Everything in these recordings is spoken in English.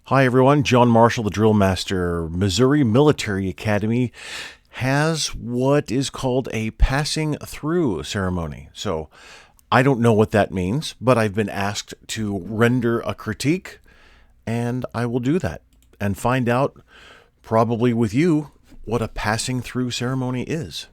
Hi, everyone. John Marshall, the DrillMaster. Missouri Military Academy has what is called a passing through ceremony. So I don't know what that means, but I've been asked to render a critique, and I will do that and find out, probably with you, what a passing through ceremony is.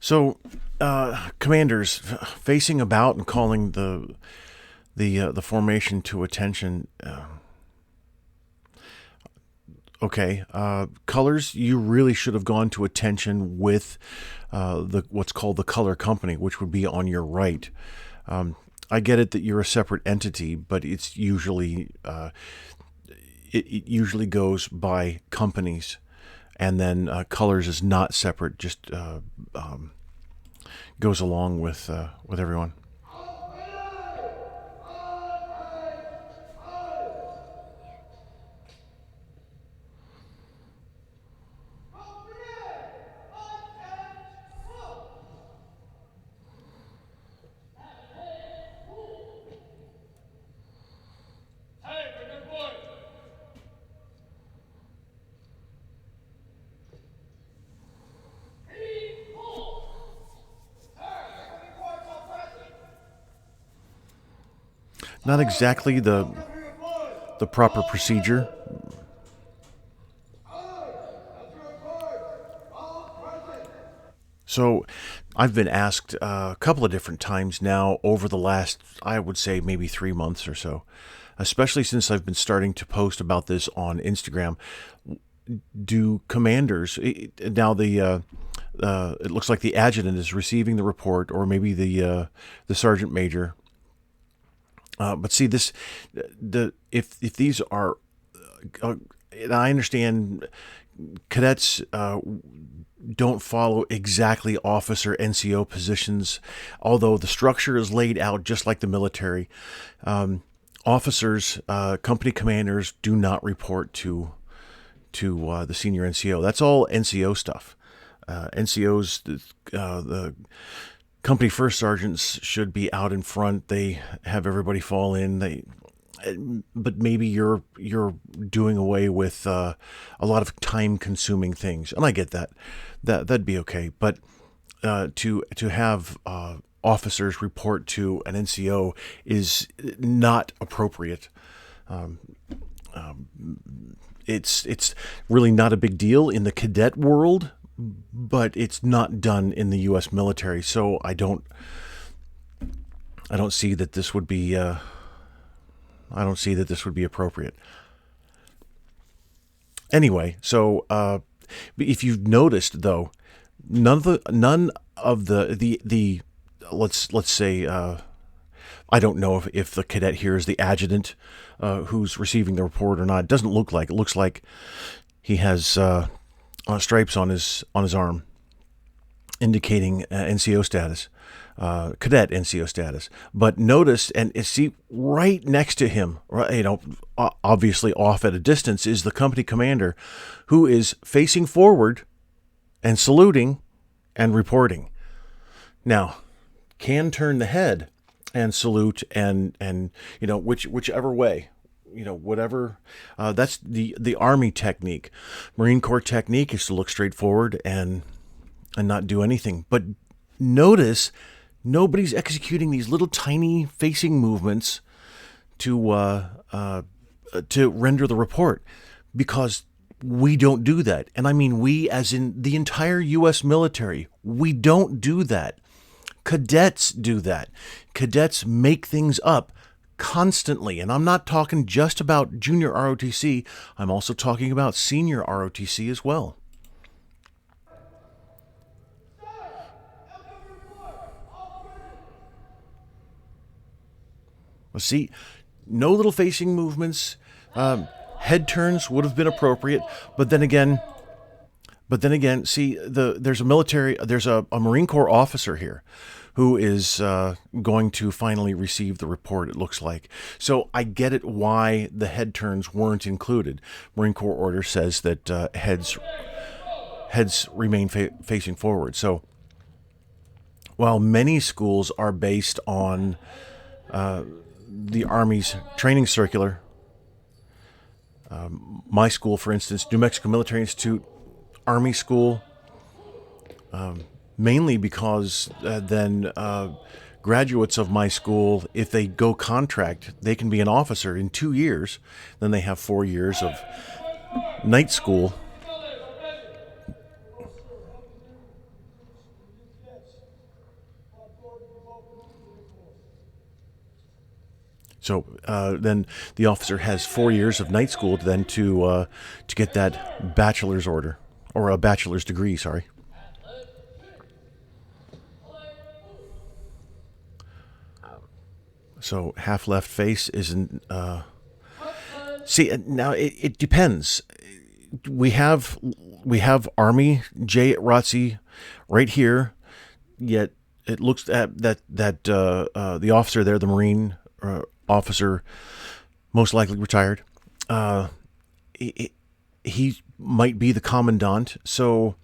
So, commanders facing about and calling the formation to attention. Okay, colors. You really should have gone to attention with the what's called the color company, which would be on your right. I get it that you're a separate entity, but it's usually it usually goes by companies, and then colors is not separate. Just goes along with everyone. Not exactly the proper procedure. So I've been asked a couple of different times now over the last, I would say, maybe 3 months or so, especially since I've been starting to post about this on Instagram. Do commanders now it looks like the adjutant is receiving the report, or maybe the sergeant major. But see this, if these are, and I understand cadets don't follow exactly officer NCO positions, although the structure is laid out just like the military. Officers, company commanders do not report to the senior NCO. That's all NCO stuff. NCOs, the company first sergeants should be out in front. They have everybody fall in. But maybe you're doing away with a lot of time consuming things, and I get that. That'd be okay. But to have officers report to an NCO is not appropriate. It's really not a big deal in the cadet world, but it's not done in the U.S. military. So I don't see that this would be. I don't see that this would be appropriate. Anyway, so if you've noticed, though, none of the let's say I don't know if the cadet here is the adjutant who's receiving the report or not. It doesn't look like. It looks like he has stripes on his arm, indicating NCO status. Cadet NCO status. But notice and see right next to him, obviously off at a distance, is the company commander, who is facing forward and saluting and reporting. Now, can turn the head and salute and whichever way. Whatever. That's the Army technique. Marine Corps technique is to look straight forward and not do anything. But notice Nobody's executing these little tiny facing movements to render the report, because we don't do that. And I mean we as in the entire U.S. military. We don't do that. Cadets do that. Cadets make things up constantly. And I'm not talking just about junior ROTC. I'm also talking about senior ROTC as well. See, no little facing movements. Head turns would have been appropriate, but then again, see, there's a Marine Corps officer here who is going to finally receive the report, it looks like. So I get it why the head turns weren't included. Marine Corps order says that heads remain facing forward. So while many schools are based on the Army's training circular, my school, for instance, New Mexico Military Institute, Army school, mainly because then graduates of my school, if they go contract, they can be an officer in 2 years. Then they have 4 years of night school. So then the officer has 4 years of night school then to get that bachelor's order, or a bachelor's degree, sorry. So half left face isn't. See, now it depends. We have Army J ROTC right here, yet it looks at that the officer there, the Marine officer, most likely retired. He might be the commandant. So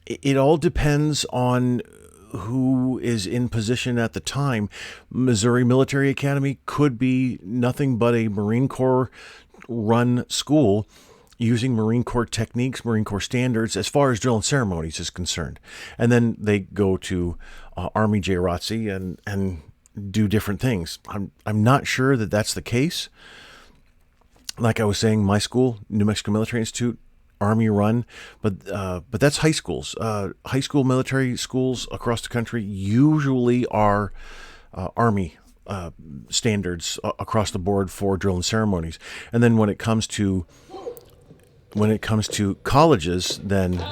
it all depends on who is in position at the time. Missouri Military Academy could be nothing but a Marine Corps run school using Marine Corps techniques, Marine Corps standards as far as drill and ceremonies is concerned. And then they go to Army J ROTC and do different things. I'm not sure that that's the case. Like I was saying, my school, New Mexico Military Institute, Army run, but that's high schools. High school military schools across the country usually are Army standards across the board for drill and ceremonies. And then when it comes to colleges, then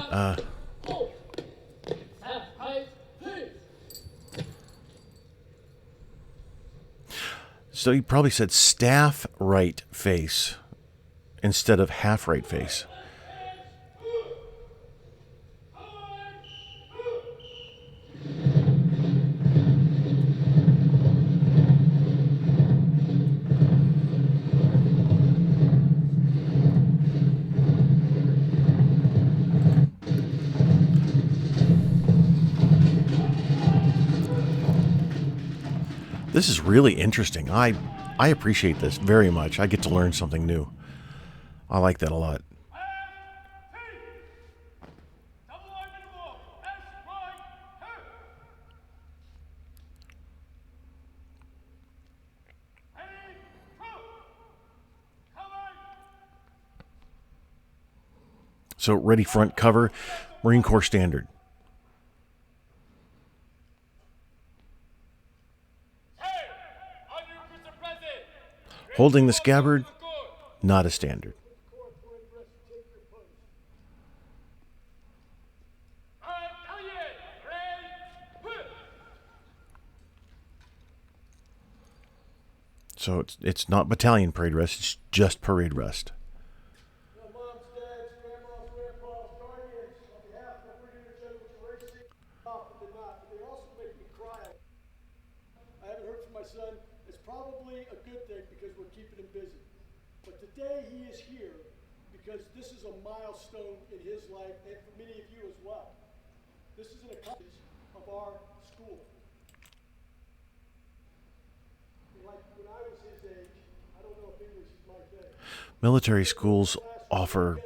so he probably said staff right face instead of half right face. This is really interesting. I appreciate this very much. I get to learn something new. I like that a lot. So ready front cover, Marine Corps standard. Holding the scabbard, not a standard. So it's not battalion parade rest, it's just parade rest. He is here because this is a milestone in his life and for many of you as well. This is an accomplishment of our school. Like when I was his age, I don't know if English is my thing. Military schools offer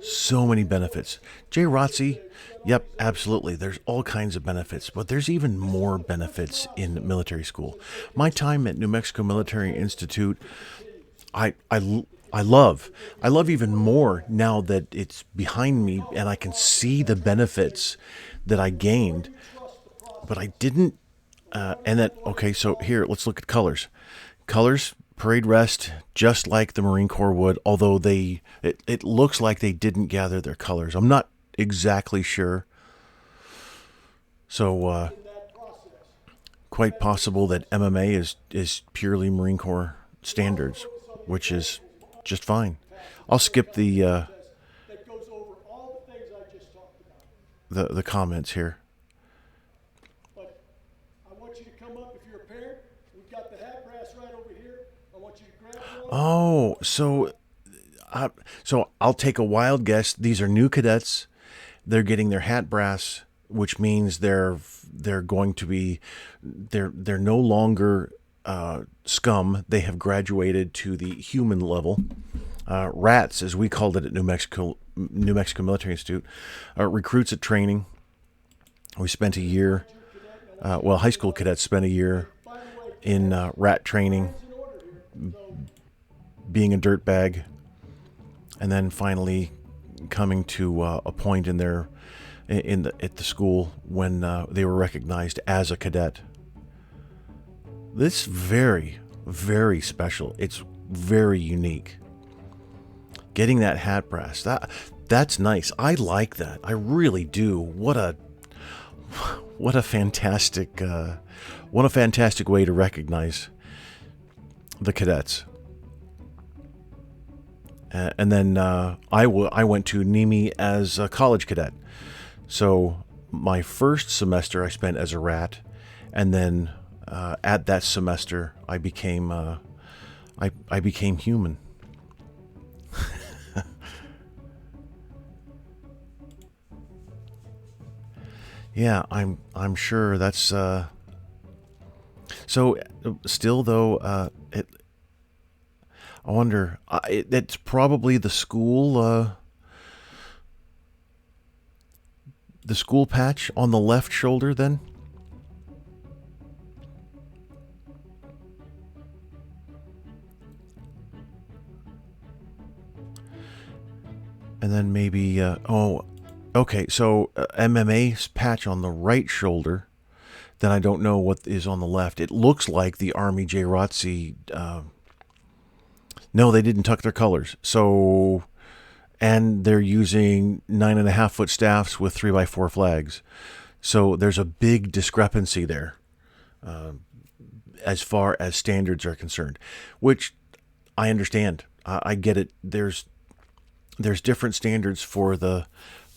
So many benefits. JROTC, yep, absolutely. There's all kinds of benefits, but there's even more benefits in military school. My time at New Mexico Military Institute, I, I, I love. I love even more now that it's behind me and I can see the benefits that I gained, but I didn't. And that, okay, so here, let's look at colors. Colors, parade rest, just like the Marine Corps would, although it looks like they didn't gather their colors. I'm not exactly sure. So, quite possible that MMA is purely Marine Corps standards, which is just fine. I'll skip that goes over all the things I just talked about. the comments here. But I want you to come up if you're a parent. We've got the hat brass right over here. I want you to grab one. Oh, so I'll take a wild guess. These are new cadets. They're getting their hat brass, which means they're going to be they're no longer scum. They have graduated to the human level. Rats, as we called it at New Mexico Military Institute, recruits at training. We spent a year. High school cadets spent a year in rat training, being a dirtbag, and then finally coming to a point in their at the school when they were recognized as a cadet. This is very, very special. It's very unique. Getting that hat brass, that's nice. I like that. I really do. What a fantastic way to recognize the cadets. And then I went to NEMI as a college cadet. So my first semester I spent as a rat, and then at that semester I became I became human. Yeah, I'm sure that's so. Still though, I wonder. It's probably the school patch on the left shoulder then. And then maybe okay, so MMA's patch on the right shoulder. Then I don't know what is on the left. It looks like the Army JROTC. No, they didn't tuck their colors. So, and they're using 9.5-foot staffs with 3x4 flags. So there's a big discrepancy there as far as standards are concerned, which I understand. I get it. There's different standards for the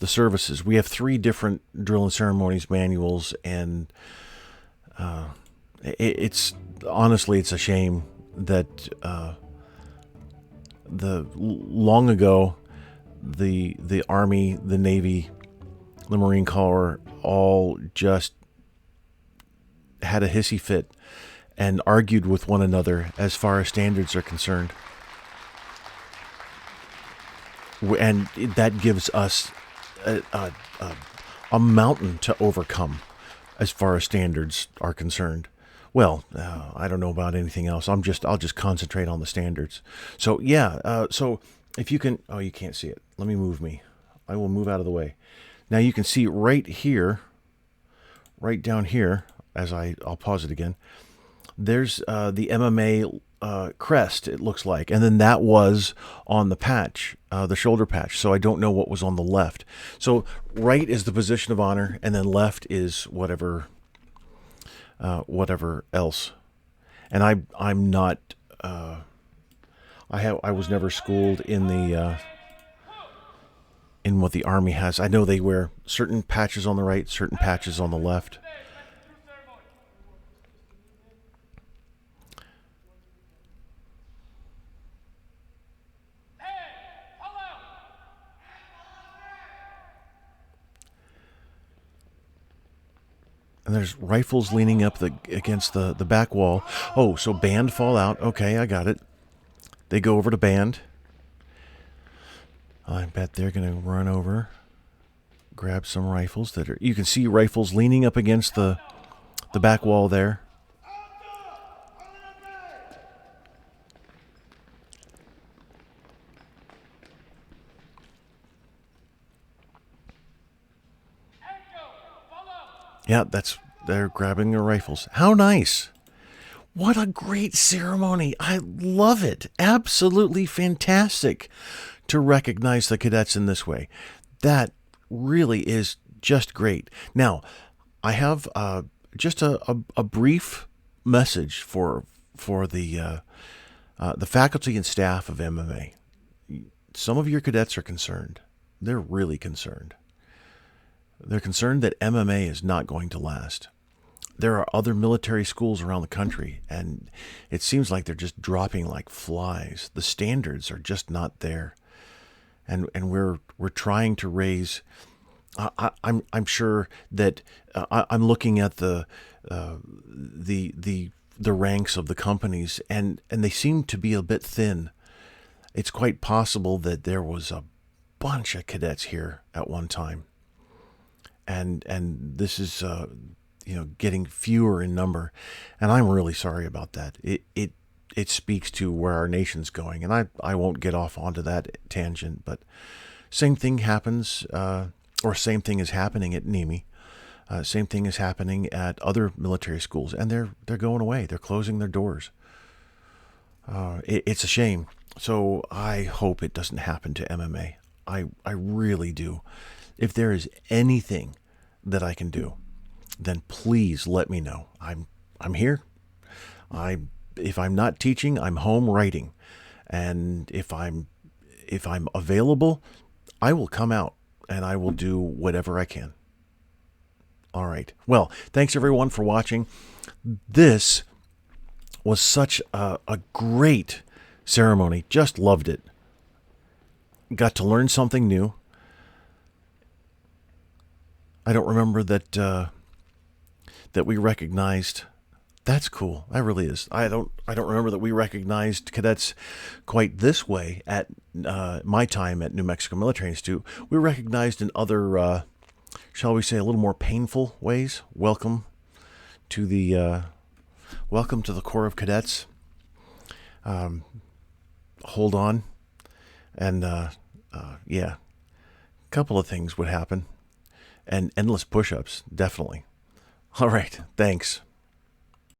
services. We have 3 different drill and ceremonies manuals, and it's honestly it's a shame that long ago the Army, the Navy, the Marine Corps all just had a hissy fit and argued with one another as far as standards are concerned. And that gives us a mountain to overcome as far as standards are concerned. Well, I don't know about anything else. I'll just concentrate on the standards. So yeah, so if you can, oh, you can't see it. Let me move me. I will move out of the way. Now you can see right here, right down here, as I'll pause it again. There's the MMA crest, it looks like, and then that was on the patch, the shoulder patch. So I don't know what was on the left. So right is the position of honor, and then left is whatever else. And I'm not. I was never schooled in the in what the Army has. I know they wear certain patches on the right, certain patches on the left. And there's rifles leaning up against the back wall. Oh, so band fall out. Okay, I got it. They go over to band. I bet they're going to run over, grab some rifles that are. You can see rifles leaning up against the back wall there. Yeah, they're grabbing their rifles. How nice. What a great ceremony. I love it. Absolutely fantastic to recognize the cadets in this way. That really is just great. Now, I have just a brief message for the faculty and staff of MMA. Some of your cadets are concerned. They're really concerned. They're concerned that MMA is not going to last. There are other military schools around the country, and it seems like they're just dropping like flies. The standards are just not there, and we're trying to raise. I'm sure that I'm looking at the ranks of the companies, and they seem to be a bit thin. It's quite possible that there was a bunch of cadets here at one time, and this is getting fewer in number, and I'm really sorry about that. It speaks to where our nation's going, and I won't get off onto that tangent, but same thing happens, or same thing is happening at NEMI. Same thing is happening at other military schools, and they're going away. They're closing their doors. It's a shame. So I hope it doesn't happen to MMA. I really do. If there is anything that I can do, then please let me know. I'm here. If I'm not teaching, I'm home writing, and if I'm available, I will come out and I will do whatever I can. All right. Well, thanks everyone for watching. This was such a great ceremony. Just loved it. Got to learn something new. I don't remember that we recognized. That's cool. That really is. I don't remember that we recognized cadets quite this way at my time at New Mexico Military Institute. We were recognized in other, shall we say, a little more painful ways. Welcome to the Corps of Cadets. Hold on, and yeah, a couple of things would happen, and endless push-ups, definitely. All right, thanks.